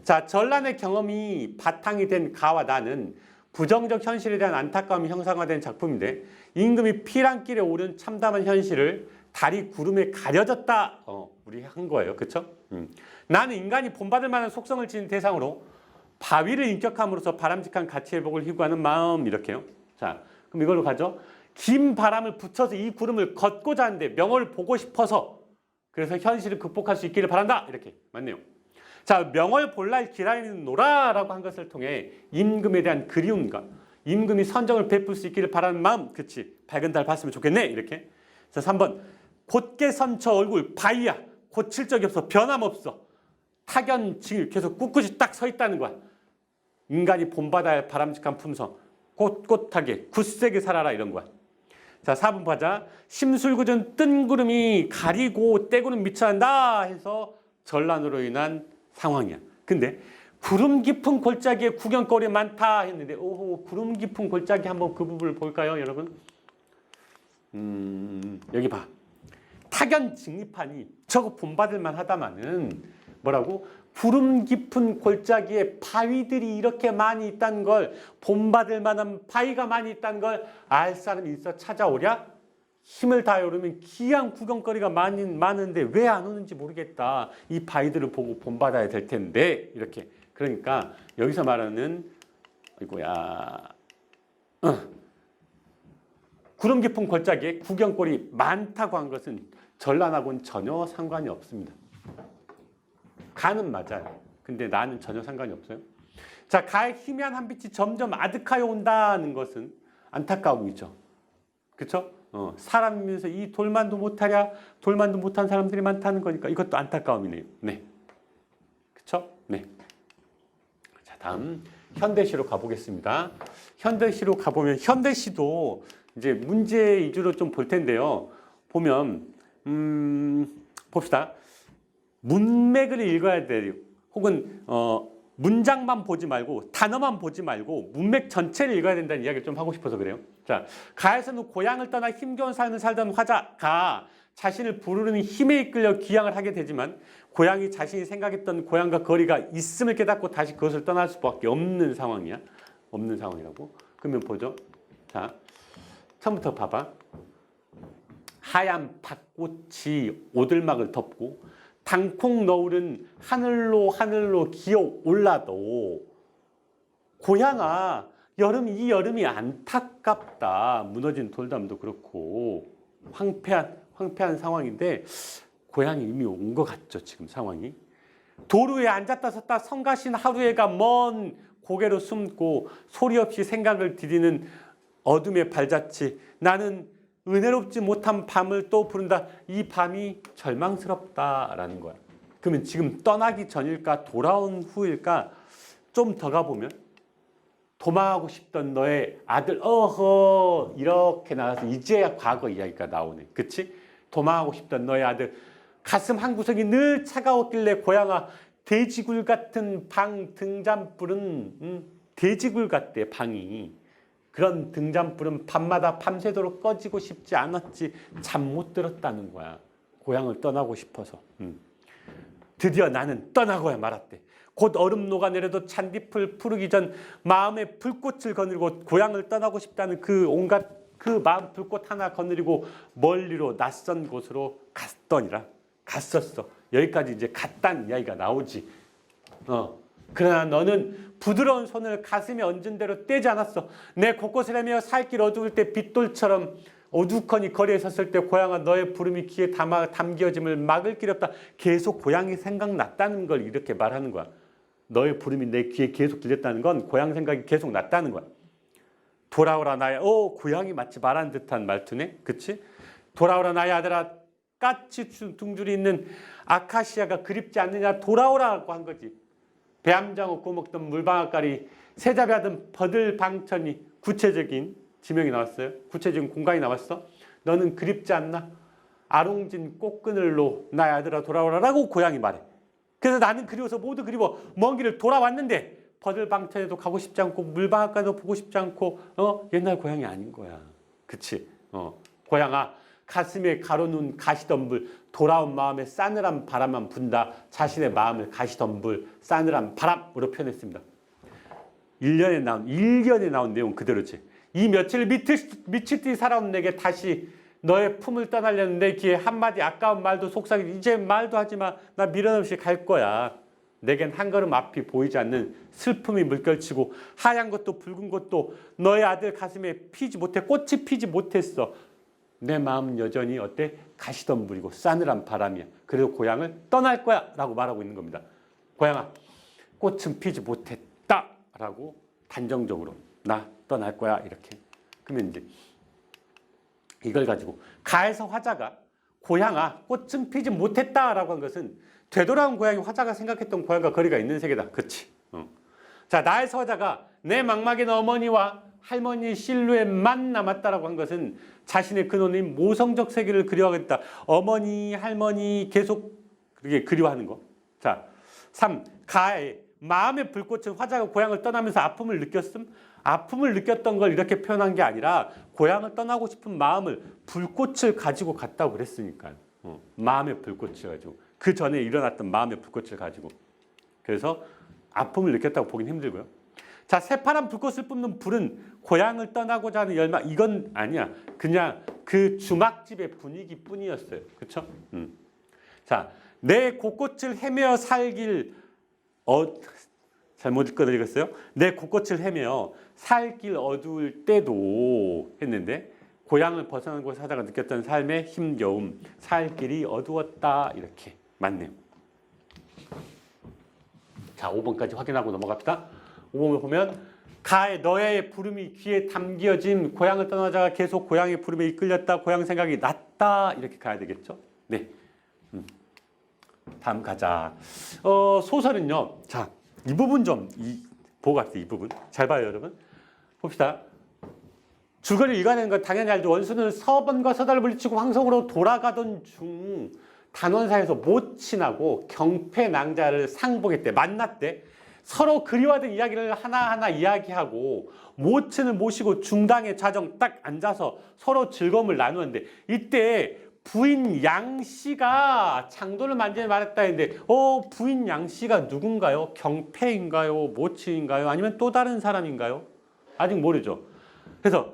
자, 전란의 경험이 바탕이 된 가와 나는 부정적 현실에 대한 안타까움이 형상화된 작품인데 임금이 피랑길에 오른 참담한 현실을 달이 구름에 가려졌다. 우리 한 거예요. 그렇죠? 나는 인간이 본받을 만한 속성을 지닌 대상으로 바위를 인격함으로써 바람직한 가치 회복을 희구하는 마음 이렇게요. 자, 그럼 이걸로 가죠. 긴 바람을 붙여서 이 구름을 걷고자 하는데 명월을 보고 싶어서 그래서 현실을 극복할 수 있기를 바란다. 이렇게 맞네요. 자, 명월 볼날 기다리는 노라라고 한 것을 통해 임금에 대한 그리움과 임금이 선정을 베풀 수 있기를 바라는 마음. 그치. 밝은 달 봤으면 좋겠네. 이렇게. 자, 3번. 곧게 선 저 얼굴 바위야. 고칠 적이 없어. 변함없어. 타견징을 계속 꿋꿋이 딱 서 있다는 거야. 인간이 본받아야 할 바람직한 품성. 꼿꼿하게 굳세게 살아라 이런 거야. 자, 4번 보자. 심술궂은 뜬구름이 가리고 떼구름 미쳐난다 해서 전란으로 인한 상황이야. 근데 구름 깊은 골짜기에 구경거리 많다 했는데 구름 깊은 골짜기 한번 그 부분을 볼까요, 여러분? 여기 봐. 타견 직립하니 저거 본받을 만하다마는 뭐라고? 구름 깊은 골짜기에 바위들이 이렇게 많이 있다는 걸 본받을 만한 바위가 많이 있다는 걸 알 사람이 있어 찾아오랴? 힘을 다해 오르면 귀한 구경거리가 많은데 왜 안 오는지 모르겠다. 이 바위들을 보고 본받아야 될 텐데 이렇게. 그러니까 여기서 말하는 구름 깊은 골짜기에 구경거리 많다고 한 것은 전란하고는 전혀 상관이 없습니다. 가는 맞아요. 근데 나는 전혀 상관이 없어요. 자, 가의 희미한 한 빛이 점점 아득하여 온다는 것은 안타까움이죠. 그렇죠? 사람이면서 이 돌만도 못하랴 돌만도 못한 사람들이 많다는 거니까 이것도 안타까움이네요. 네, 그렇죠? 네. 자, 다음 현대시로 가보겠습니다. 현대시로 가보면 현대시도 이제 문제 위주로 좀 볼 텐데요. 보면 봅시다. 문맥을 읽어야 돼요. 혹은 문장만 보지 말고 단어만 보지 말고 문맥 전체를 읽어야 된다는 이야기를 좀 하고 싶어서 그래요. 자, 가에서는 고향을 떠나 힘겨운 삶을 살던 화자가 자신을 부르는 힘에 이끌려 귀향을 하게 되지만 고향이 자신이 생각했던 고향과 거리가 있음을 깨닫고 다시 그것을 떠날 수밖에 없는 상황이야. 없는 상황이라고. 그러면 보죠. 자, 처음부터 봐봐. 하얀 밭꽃이 오들막을 덮고 당콩 너울은 하늘로 기어 올라도 고향아 이 여름이 안타깝다. 무너진 돌담도 그렇고 황폐한 상황인데 고향이 이미 온 것 같죠. 지금 상황이. 도로 위에 앉았다 섰다 성가신 하루해가 먼 고개로 숨고 소리 없이 생각을 들이는 어둠의 발자취. 나는 은혜롭지 못한 밤을 또 부른다. 이 밤이 절망스럽다라는 거야. 그러면 지금 떠나기 전일까 돌아온 후일까? 좀 더 가보면 도망하고 싶던 너의 아들 이렇게 나와서 이제야 과거 이야기가 나오네. 그치? 도망하고 싶던 너의 아들 가슴 한 구석이 늘 차가웠길래 고향아 돼지굴 같은 방 등잔불은 돼지굴 같대 방이. 그런 등잔불은 밤마다 밤새도록 꺼지고 싶지 않았지 잠 못 들었다는 거야. 고향을 떠나고 싶어서. 드디어 나는 떠나고야 말았대. 곧 얼음 녹아내려도 잔디풀 푸르기 전 마음에 불꽃을 거느리고 고향을 떠나고 싶다는 그 온갖 그 마음 불꽃 하나 거느리고 멀리로 낯선 곳으로 갔더니라. 갔었어. 여기까지 이제 갔다는 이야기가 나오지. 그러나 너는 부드러운 손을 가슴에 얹은 대로 떼지 않았어. 내 곳곳을 헤매어 살길 어두울 때 빗돌처럼 어두커니 거리에 섰을 때 고향아 너의 부름이 귀에 담겨짐을 막을 길이 없다. 계속 고향이 생각났다는 걸 이렇게 말하는 거야. 너의 부름이 내 귀에 계속 들렸다는 건 고향 생각이 계속 났다는 거야. 돌아오라 나의 고향이 마치 말하는 듯한 말투네. 그치? 돌아오라 나의 아들아 까치 둥줄이 있는 아카시아가 그립지 않느냐. 돌아오라고 한 거지. 배암장어 꼬먹던 물방앗간이 새잡이 하던 버들방천이 구체적인 지명이 나왔어요. 구체적인 공간이 나왔어. 너는 그립지 않나? 아롱진 꽃그늘로 나의 아들아 돌아오라라고 고향이 말해. 그래서 나는 그리워서 모두 그리워 먼 길을 돌아왔는데 버들방천에도 가고 싶지 않고 물방앗간도 보고 싶지 않고 옛날 고향이 아닌 거야. 그치? 고향아 가슴에 가로눈 가시덤불 돌아온 마음에 싸늘한 바람만 분다. 자신의 마음을 가시덤불 싸늘한 바람으로 표현했습니다. 1년에 나온 내용 그대로지. 이 며칠 미칠 듯이 살아온 내게 다시 너의 품을 떠나려는 내 귀에 한마디 아까운 말도 속삭이지. 이제 말도 하지마. 나 미련 없이 갈 거야. 내겐 한 걸음 앞이 보이지 않는 슬픔이 물결치고 하얀 것도 붉은 것도 너의 아들 가슴에 피지 못해 꽃이 피지 못했어. 내 마음은 여전히 어때? 가시덤불이고 싸늘한 바람이야. 그래도 고향을 떠날 거야 라고 말하고 있는 겁니다. 고향아 꽃은 피지 못했다 라고 단정적으로 나 떠날 거야 이렇게. 그러면 이제 이걸 가지고 가에서 화자가 고향아 꽃은 피지 못했다 라고 한 것은 되돌아온 고향이 화자가 생각했던 고향과 거리가 있는 세계다. 그치? 자, 나에서 화자가 내 망막인 어머니와 할머니 실루엣만 남았다라고 한 것은 자신의 근원인 모성적 세계를 그리워하겠다. 어머니, 할머니 계속 그렇게 그리워하는 거. 자, 3. 가에 마음의 불꽃은 화자가 고향을 떠나면서 아픔을 느꼈음. 아픔을 느꼈던 걸 이렇게 표현한 게 아니라 고향을 떠나고 싶은 마음을 불꽃을 가지고 갔다고 그랬으니까요. 마음의 불꽃을 가지고. 그 전에 일어났던 마음의 불꽃을 가지고. 그래서 아픔을 느꼈다고 보긴 힘들고요. 자, 새파란 불꽃을 뿜는 불은 고향을 떠나고자 하는 열망. 이건 아니야. 그냥 그 주막집의 분위기뿐이었어요. 그렇죠? 자, 내 곳곳을 헤매어 살길 잘못 읽어드리겠어요? 내 곳곳을 헤매어 살길 어두울 때도 했는데 고향을 벗어난 곳에 사다가 느꼈던 삶의 힘겨움, 살 길이 어두웠다 이렇게 맞네요. 자, 5번까지 확인하고 넘어갑시다. 5번을 보면 가에 너의 부름이 귀에 담겨진 고향을 떠나자가 계속 고향의 부름에 이끌렸다. 고향 생각이 났다. 이렇게 가야 되겠죠. 네. 다음 가자. 소설은요. 자, 이 부분 좀 보고 갑시다. 이 부분. 잘 봐요, 여러분. 봅시다. 줄거리를 읽어내는 건 당연히 알죠. 원수는 서번과 서달을 물리치고 황성으로 돌아가던 중 단원사에서 모친하고 경패낭자를 상복했대. 만났대. 서로 그리워하던 이야기를 하나하나 이야기하고 모친을 모시고 중당의 좌정 딱 앉아서 서로 즐거움을 나누는데 이때 부인 양씨가 장도를 만지며 말했다 했는데 부인 양씨가 누군가요? 경패인가요? 모친인가요? 아니면 또 다른 사람인가요? 아직 모르죠. 그래서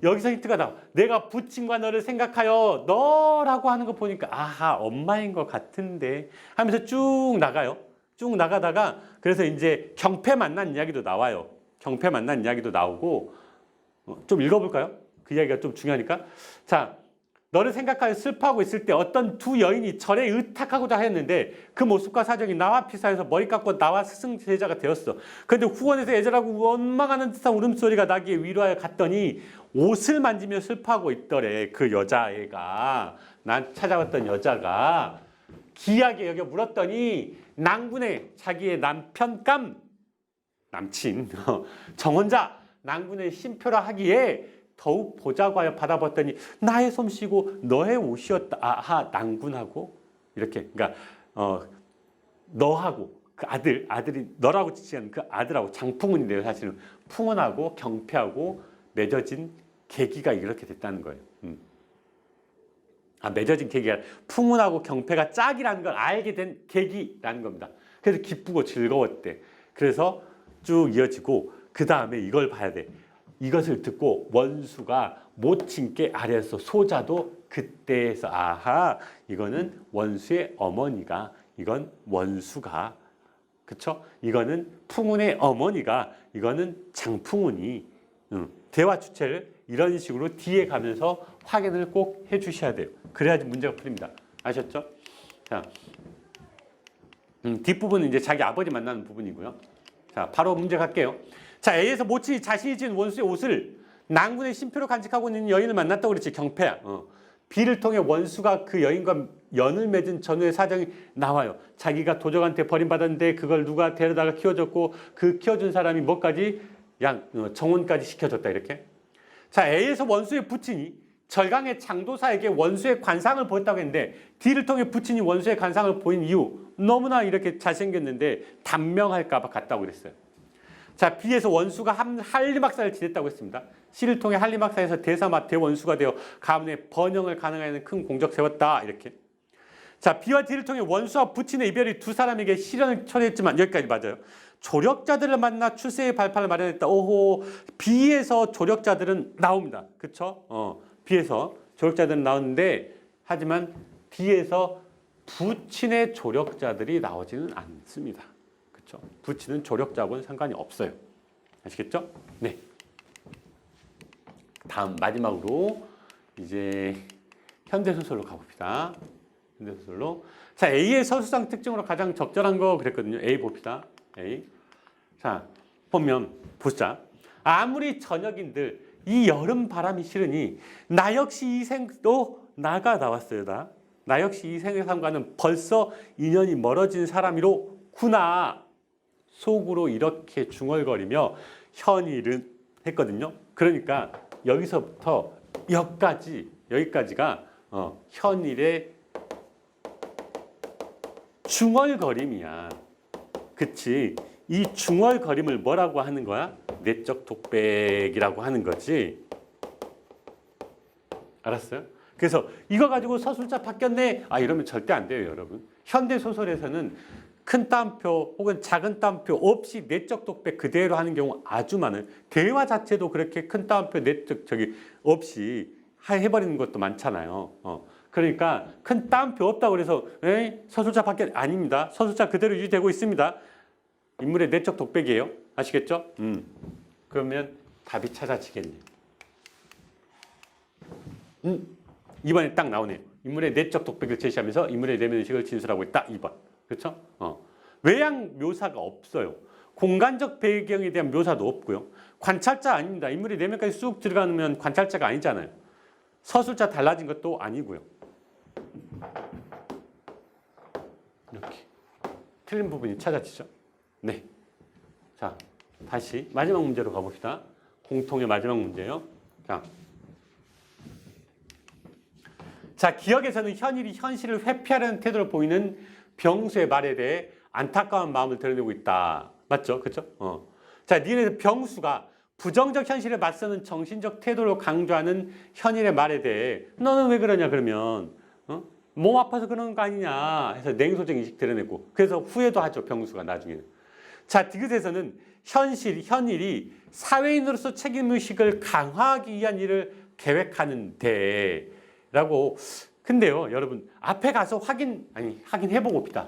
여기서 힌트가 나와. 내가 부친과 너를 생각하여 너라고 하는 거 보니까 아하 엄마인 것 같은데 하면서 쭉 나가요. 쭉 나가다가 그래서 이제 경패 만난 이야기도 나와요. 경패 만난 이야기도 나오고 좀 읽어볼까요? 그 이야기가 좀 중요하니까. 자, 너를 생각하여 슬퍼하고 있을 때 어떤 두 여인이 절에 의탁하고자 하였는데 그 모습과 사정이 나와 피사해서 머리 깎고 나와 스승 제자가 되었어. 그런데 후원에서 애절하고 원망하는 듯한 울음소리가 나기에 위로하여 갔더니 옷을 만지며 슬퍼하고 있더래. 그 여자애가 난 찾아왔던 여자가 기이하게 여겨 물었더니 낭군의 자기의 남친 정혼자 낭군의 신표라 하기에 더욱 보자고 하여 받아봤더니 나의 솜씨고 너의 옷이었다. 아하 낭군하고 이렇게 그러니까 너하고 그 아들이 너라고 지칭하는 그 아들하고 장풍운인데요. 사실은 풍운하고 경패하고 맺어진 계기가 이렇게 됐다는 거예요. 맺어진 계기가 풍운하고 경패가 짝이라는 걸 알게 된 계기라는 겁니다. 그래서 기쁘고 즐거웠대. 그래서 쭉 이어지고 그 다음에 이걸 봐야 돼. 이것을 듣고 원수가 모친께 아뢰어서 소자도 그때에서 아하 이거는 원수의 어머니가 이건 원수가 그쵸? 이거는 풍운의 어머니가, 이거는 장풍운이 대화 주체를 이런 식으로 뒤에 가면서 확인을 꼭 해주셔야 돼요. 그래야지 문제가 풀립니다. 아셨죠? 자, 뒷부분은 이제 자기 아버지 만나는 부분이고요. 자, 바로 문제 갈게요. 자, A에서 모친이 자신이 지은 원수의 옷을 낭군의 신표로 간직하고 있는 여인을 만났다고 그랬지. 경패야. B를 통해 원수가 그 여인과 연을 맺은 전후의 사정이 나와요. 자기가 도적한테 버림받았는데 그걸 누가 데려다가 키워줬고 그 키워준 사람이 뭐까지? 정혼까지 시켜줬다 이렇게. 자, A에서 원수의 부친이 절강의 장도사에게 원수의 관상을 보였다고 했는데 D를 통해 부친이 원수의 관상을 보인 이유 너무나 이렇게 잘생겼는데 단명할까 봐 갔다고 그랬어요. 자, B에서 원수가 한림학사를 지냈다고 했습니다. C를 통해 한림학사에서 대사마 대원수가 되어 가문의 번영을 가능하는 큰 공적 세웠다 이렇게. 자, B와 D를 통해 원수와 부친의 이별이 두 사람에게 시련을 초래했지만 여기까지 맞아요. 조력자들을 만나 출세의 발판을 마련했다. 오호, B에서 조력자들은 나옵니다. 그쵸? B에서 조력자들은 나오는데 하지만 D에서 부친의 조력자들이 나오지는 않습니다. 그쵸? 부친은 조력자하고는 상관이 없어요. 아시겠죠? 네. 다음 마지막으로 이제 현대소설로 가봅시다. 현대소설로. 자, A의 서술상 특징으로 가장 적절한 거 그랬거든요. A 봅시다. A. 자, 보면 보자. 아무리 저녁인들 이 여름 바람이 싫으니 나 역시 이 생도 나가 나왔어요. 나 역시 이 생의 삶과는 벌써 인연이 멀어진 사람이로구나. 속으로 이렇게 중얼거리며 현일은 했거든요. 그러니까 여기서부터 여기까지가 현일의 중얼거림이야. 그치? 이 중얼거림을 뭐라고 하는 거야? 내적 독백이라고 하는 거지. 알았어요? 그래서 이거 가지고 서술자 바뀌었네. 이러면 절대 안 돼요, 여러분. 현대 소설에서는 큰 따옴표 혹은 작은 따옴표 없이 내적 독백 그대로 하는 경우 아주 많아요. 대화 자체도 그렇게 큰 따옴표 내적 없이 해버리는 것도 많잖아요. 그러니까 큰 따옴표 없다고 그래서 서술자 바뀌었 아닙니다. 서술자 그대로 유지되고 있습니다. 인물의 내적 독백이에요. 아시겠죠? 그러면 답이 찾아지겠네요. 이번에 딱 나오네요. 인물의 내적 독백을 제시하면서 인물의 내면 의식을 진술하고 있다. 2번. 그렇죠? 외양 묘사가 없어요. 공간적 배경에 대한 묘사도 없고요. 관찰자 아닙니다. 인물이 내면까지 쑥 들어가면 관찰자가 아니잖아요. 서술자 달라진 것도 아니고요. 이렇게 틀린 부분이 찾아지죠? 네. 자, 다시 마지막 문제로 가봅시다. 공통의 마지막 문제예요. 자, 기억에서는 현일이 현실을 회피하려는 태도를 보이는 병수의 말에 대해 안타까운 마음을 드러내고 있다. 맞죠? 그렇죠? 자, 니네 병수가 부정적 현실에 맞서는 정신적 태도를 강조하는 현일의 말에 대해 너는 왜 그러냐 그러면 몸 아파서 그런 거 아니냐 해서 냉소적 인식 드러내고 그래서 후회도 하죠. 병수가 나중에는. 자, 디귿에서는 현일이 사회인으로서 책임의식을 강화하기 위한 일을 계획하는데 라고. 근데요, 여러분 앞에 가서 확인해보고 봅시다.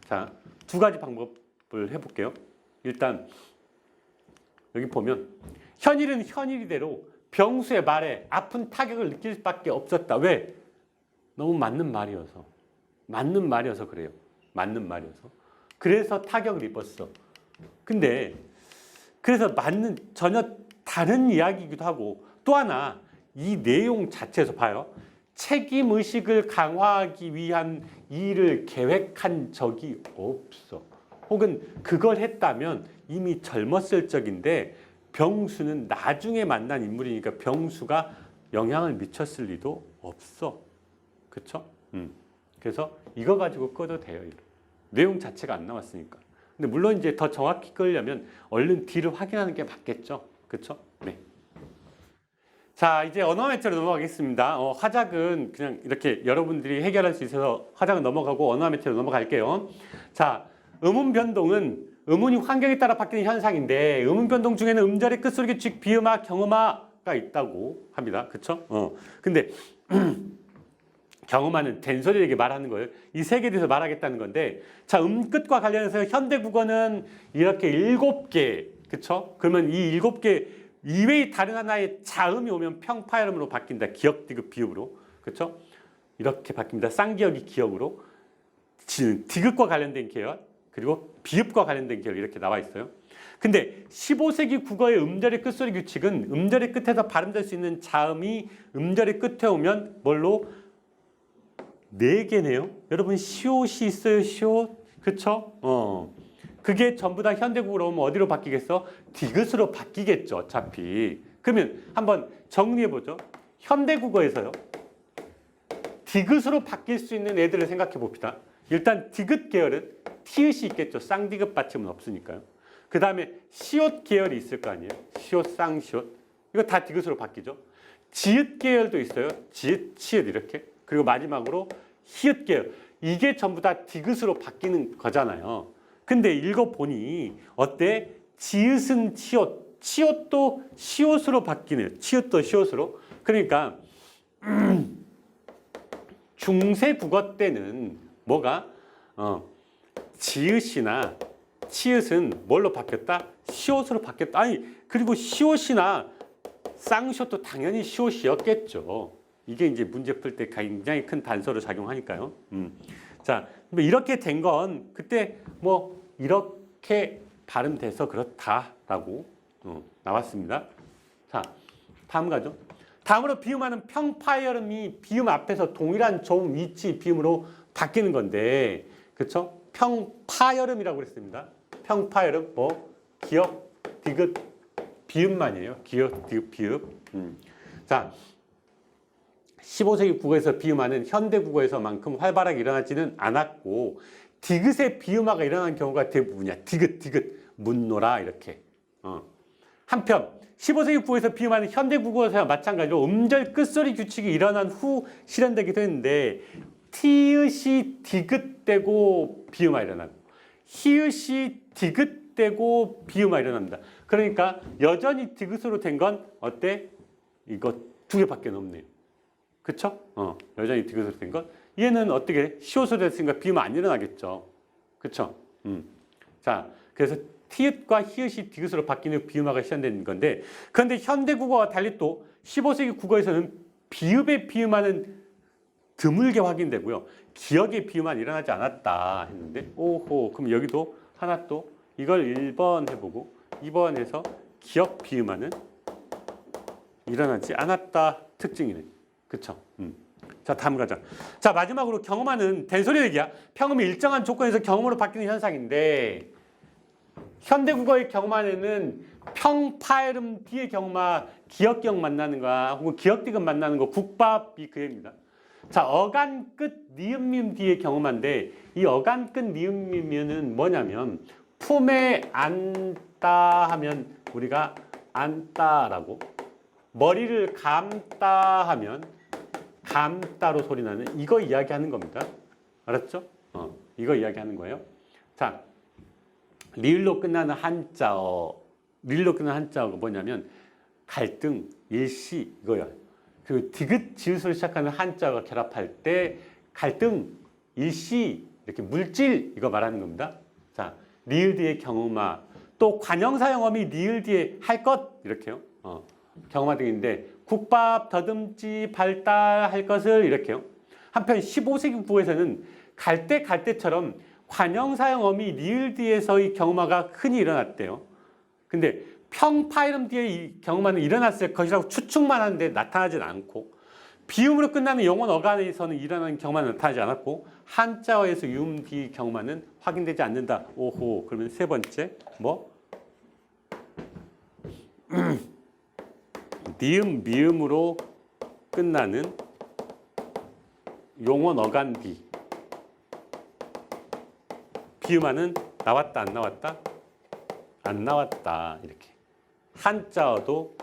자, 두 가지 방법을 해볼게요. 일단 여기 보면 현일은 현일이대로 병수의 말에 아픈 타격을 느낄 수밖에 없었다. 왜? 너무 맞는 말이어서 그래요. 맞는 말이어서. 그래서 타격을 입었어. 근데 그래서 전혀 다른 이야기이기도 하고 또 하나 이 내용 자체에서 봐요. 책임의식을 강화하기 위한 일을 계획한 적이 없어. 혹은 그걸 했다면 이미 젊었을 적인데 병수는 나중에 만난 인물이니까 병수가 영향을 미쳤을 리도 없어. 그렇죠? 그래서 이거 가지고 꺼도 돼요. 내용 자체가 안 나왔으니까. 근데 물론 이제 더 정확히 끌려면 얼른 D를 확인하는 게 맞겠죠. 그렇죠? 네. 자, 이제 언어 매체로 넘어가겠습니다. 화작은 그냥 이렇게 여러분들이 해결할 수 있어서 화작은 넘어가고 언어 매체로 넘어갈게요. 자, 음운 변동은 음운이 환경에 따라 바뀌는 현상인데 음운 변동 중에는 음절의 끝소리가 즉 비음화, 경음화가 있다고 합니다. 그렇죠? 근데 경험하는 된소리에게 말하는 거예요. 이 세 개에 대해서 말하겠다는 건데, 자, 끝과 관련해서 현대 국어는 이렇게 7개, 그쵸? 그러면 이 7개 이외의 다른 하나의 자음이 오면 평파열음으로 바뀐다. 기역, 디귿, 비읍으로, 그쵸? 이렇게 바뀝니다. 쌍기역이 기역으로, 디귿과 관련된 계열, 그리고 비읍과 관련된 계열 이렇게 나와 있어요. 근데 15세기 국어의 음절의 끝소리 규칙은 음절의 끝에서 발음될 수 있는 자음이 음절의 끝에 오면 뭘로? 4개네요. 여러분 시옷이 있어요. 시옷. 그쵸? 그게 전부 다 현대국어로 오면 어디로 바뀌겠어? 디귿으로 바뀌겠죠. 어차피. 그러면 한번 정리해보죠. 현대국어에서요. 디귿으로 바뀔 수 있는 애들을 생각해 봅시다. 일단 디귿 계열은 티읕이 있겠죠. 쌍디귿 받침은 없으니까요. 그 다음에 시옷 계열이 있을 거 아니에요. 시옷, 쌍시옷. 이거 다 디귿으로 바뀌죠. 지읒 계열도 있어요. 지읒, 치읒 이렇게. 그리고 마지막으로 히읗 계열. 이게 전부 다 디귿으로 바뀌는 거잖아요. 근데 읽어보니 어때? 지읒은 치읓. 치읓도 시옷으로 바뀌네요. 치읓도 시옷으로. 그러니까 중세 국어 때는 뭐가? 지읒이나 치읓은 뭘로 바뀌었다? 시옷으로 바뀌었다. 아니, 그리고 시옷이나 쌍시옷도 당연히 시옷이었겠죠. 이게 이제 문제 풀 때 굉장히 큰 단서로 작용하니까요. 자, 이렇게 된 건 그때 뭐 이렇게 발음돼서 그렇다라고 나왔습니다. 자, 다음 가죠. 다음으로 비음하는 평파열음이 비음 앞에서 동일한 종, 위치, 비음으로 바뀌는 건데, 그렇죠? 평파열음이라고 그랬습니다. 평파열음, 뭐 기역, 디귿, 비음만이에요. 기역, 디귿, 비읍. 자, 15세기 국어에서 비음하는 현대 국어에서만큼 활발하게 일어나지는 않았고 디귿의 비음화가 일어나는 경우가 대부분이야. 디귿, 디귿, 묻노라 이렇게. 한편 15세기 국어에서 비음하는 현대 국어에서와 마찬가지로 음절 끝소리 규칙이 일어난 후 실현되기도 했는데 티읕이 디귿되고 비음화 일어나고 히읗이 디귿되고 비음화 일어납니다. 그러니까 여전히 디귿으로 된 건 어때? 이거 2개밖에 없네요. 그쵸? 여전히 디귿으로 된 것. 얘는 어떻게 시옷으로 됐으니까 비음 안 일어나겠죠. 그쵸? 자, 그래서 티읕과 히읗이 디귿으로 바뀌는 비음화가 실현된 건데, 그런데 현대 국어와 달리 또 15세기 국어에서는 비읍의 비음화는 드물게 확인되고요. 기역의 비음화는 일어나지 않았다 했는데, 오호, 그럼 여기도 하나 또 이걸 1번 해보고 2번 해서 기역 비음화는 일어나지 않았다 특징이네. 그쵸? 자, 다음 가자. 자, 마지막으로 경험하는 된소리 얘기야. 평음이 일정한 조건에서 경험으로 바뀌는 현상인데 현대국어의 경험하는 평파열음 뒤의 경험화 기역경 만나는 거야. 혹은 기역디귿 만나는 거 국밥이 그 얘기입니다. 자, 어간 끝 니은미음 뒤의 경험한데 이 어간 끝 니은미음은 뭐냐면 품에 안다 하면 우리가 안다라고, 머리를 감다 하면 감다로 소리 나는 이거 이야기하는 겁니다. 알았죠? 이거 이야기하는 거예요. 자, 리을로 끝나는 한자어. 리을로 끝나는 한자어가 뭐냐면 갈등, 일시 이거야. 그리고 디귿, 지읒으로 시작하는 한자어가 결합할 때 갈등, 일시 이렇게 물질 이거 말하는 겁니다. 자, 리을 뒤에 경음화. 또 관형사 영어이 리을 뒤에 할 것 이렇게요. 경험화 등인데 국밥, 더듬지, 발달할 것을 이렇게요. 한편 15세기 국어에서는 갈대처럼 관형사형 어미 리을 뒤에서의 경험화가 흔히 일어났대요. 근데 평파열음 뒤에 이 경험화는 일어났을 것이라고 추측만 하는데 나타나진 않고, 비음으로 끝나는 영혼 어간에서는 일어나는 경험화는 나타나지 않았고, 한자어에서 유음 뒤 경험화는 확인되지 않는다. 오호. 그러면 세 번째 뭐? 니음, 미음으로 끝나는 용언 어간 뒤 비음화는 나왔다, 안 나왔다? 안 나왔다. 이렇게. 한자어도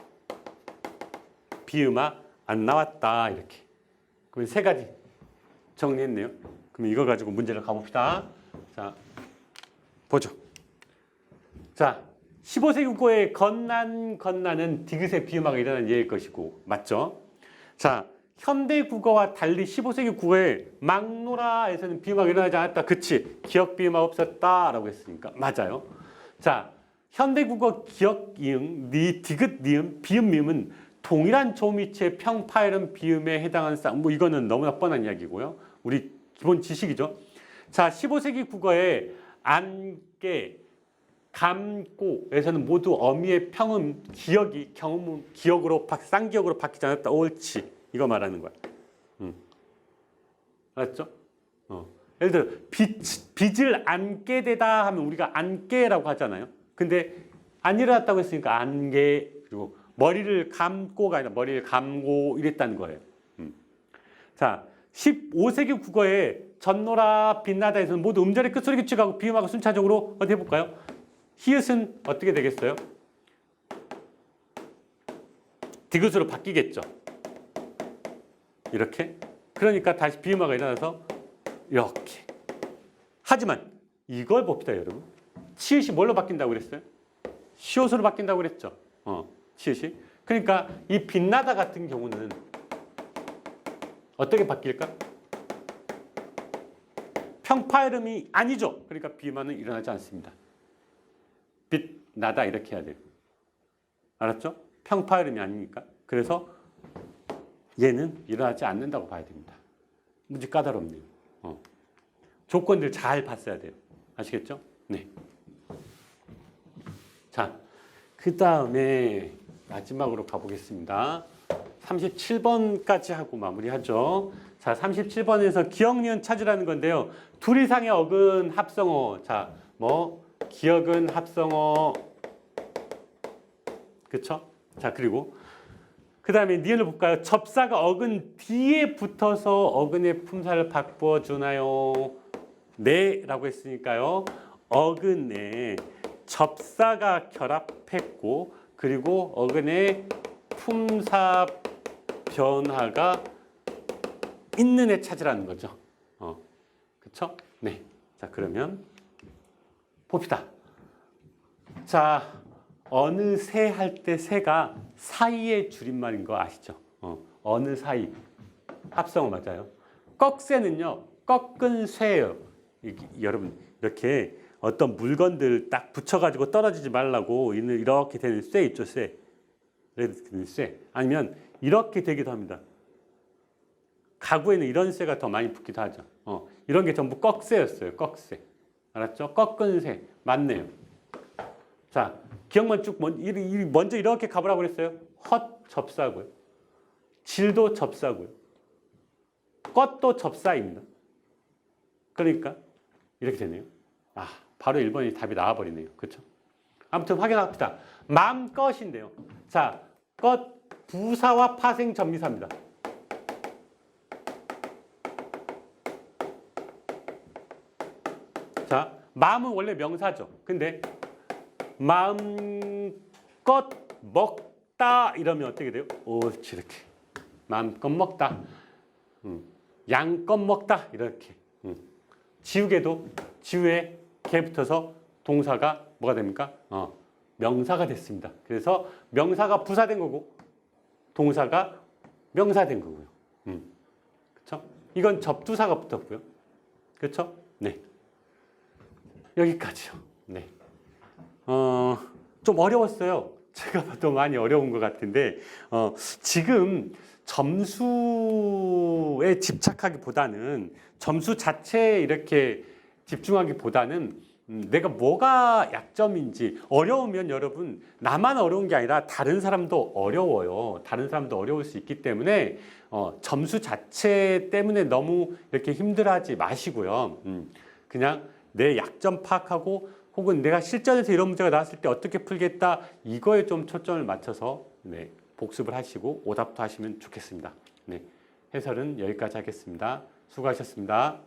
비음화 안 나왔다. 이렇게. 그러면 세 가지 정리했네요. 그럼 이거 가지고 문제를 가봅시다. 자, 보죠. 자, 15세기 국어의 건난은 디귿의 비음화가 일어난 예일 것이고, 맞죠? 자, 현대 국어와 달리 15세기 국어에 막노라에서는 비음화가 일어나지 않았다. 그치? 기역 비음화 없었다라고 했으니까 맞아요. 자, 현대 국어 기역 이응, 니, 디귿, 니은, 비음, 미음은 동일한 조미체의 평파일음 비음에 해당하는 쌍. 뭐 이거는 너무나 뻔한 이야기고요. 우리 기본 지식이죠. 자, 15세기 국어에 안개, 감고에서는 모두 어미의 평음, 기역이 경음, 기역으로 쌍기역으로 바뀌지 않았다. 옳지. 이거 말하는 거야. 알았죠? 예를 들어 빚을 안게 되다 하면 우리가 안게라고 하잖아요. 근데 안 일어났다고 했으니까 안게, 그리고 머리를 감고가 아니라 머리를 감고 이랬다는 거예요. 자, 15세기 국어에 전노라 빛나다에서는 모두 음절의 끝소리 규칙하고 비음하고 순차적으로 어디 해볼까요? 히읗은 어떻게 되겠어요? 디귿으로 바뀌겠죠. 이렇게. 그러니까 다시 비음화가 일어나서 이렇게. 하지만 이걸 봅시다, 여러분. 치읓이 뭘로 바뀐다고 그랬어요? 시옷으로 바뀐다고 그랬죠. 치읓이. 그러니까 이 빛나다 같은 경우는 어떻게 바뀔까? 평파이름이 아니죠. 그러니까 비음화는 일어나지 않습니다. 빛나다 이렇게 해야 돼요. 알았죠? 평파이름이 아니니까. 그래서 얘는 일어나지 않는다고 봐야 됩니다. 무지 까다롭네요. 조건들 잘 봤어야 돼요. 아시겠죠? 네. 자, 그 다음에 마지막으로 가보겠습니다. 37번까지 하고 마무리하죠. 자, 37번에서 기역, 니은 찾으라는 건데요. 둘 이상의 어근 합성어. 자, 뭐 기역은 합성어. 그쵸? 자, 그리고 그 다음에 니은을 볼까요? 접사가 어근 뒤에 붙어서 어근의 품사를 바꾸어 주나요? 네 라고 했으니까요. 어근에 접사가 결합했고 그리고 어근의 품사 변화가 있는 애 찾으라는 거죠. 그쵸? 네. 자, 그러면 봅시다. 자, 어느 새 할 때 새가 사이의 줄임말인 거 아시죠? 어느 사이. 합성어 맞아요. 꺽새는요. 꺾은 쇠예요. 여러분 이렇게 어떤 물건들 딱 붙여가지고 떨어지지 말라고 이렇게 되는 쇠 있죠. 쇠. 이렇게 되는 쇠. 아니면 이렇게 되기도 합니다. 가구에는 이런 쇠가 더 많이 붙기도 하죠. 이런 게 전부 꺽쇠였어요. 꺽쇠. 알았죠? 꺾은 쇠. 맞네요. 자, 기억만 쭉 먼저 이렇게 가보라고 그랬어요. 헛 접사고요. 질도 접사고요. 껐도 접사입니다. 그러니까 이렇게 되네요. 아, 바로 1번이 답이 나와버리네요. 그렇죠? 아무튼 확인합시다. 마음껏인데요. 자, 껏 부사와 파생 전미사입니다. 자, 마음은 원래 명사죠. 근데 마음껏 먹다 이러면 어떻게 돼요? 옳지, 이렇게. 마음껏 먹다. 양껏 먹다 이렇게. 지우개도 지우에 개 붙어서 동사가 뭐가 됩니까? 명사가 됐습니다. 그래서 명사가 부사된 거고 동사가 명사된 거고요. 그렇죠? 이건 접두사가 붙었고요. 그렇죠? 네. 여기까지요. 네. 좀 어려웠어요. 제가 봐도 많이 어려운 것 같은데 지금 점수에 집착하기보다는 점수 자체에 이렇게 집중하기보다는 내가 뭐가 약점인지. 어려우면 여러분 나만 어려운 게 아니라 다른 사람도 어려워요. 다른 사람도 어려울 수 있기 때문에 점수 자체 때문에 너무 이렇게 힘들어하지 마시고요. 그냥 내 약점 파악하고 혹은 내가 실전에서 이런 문제가 나왔을 때 어떻게 풀겠다 이거에 좀 초점을 맞춰서 네, 복습을 하시고 오답도 하시면 좋겠습니다. 네, 해설은 여기까지 하겠습니다. 수고하셨습니다.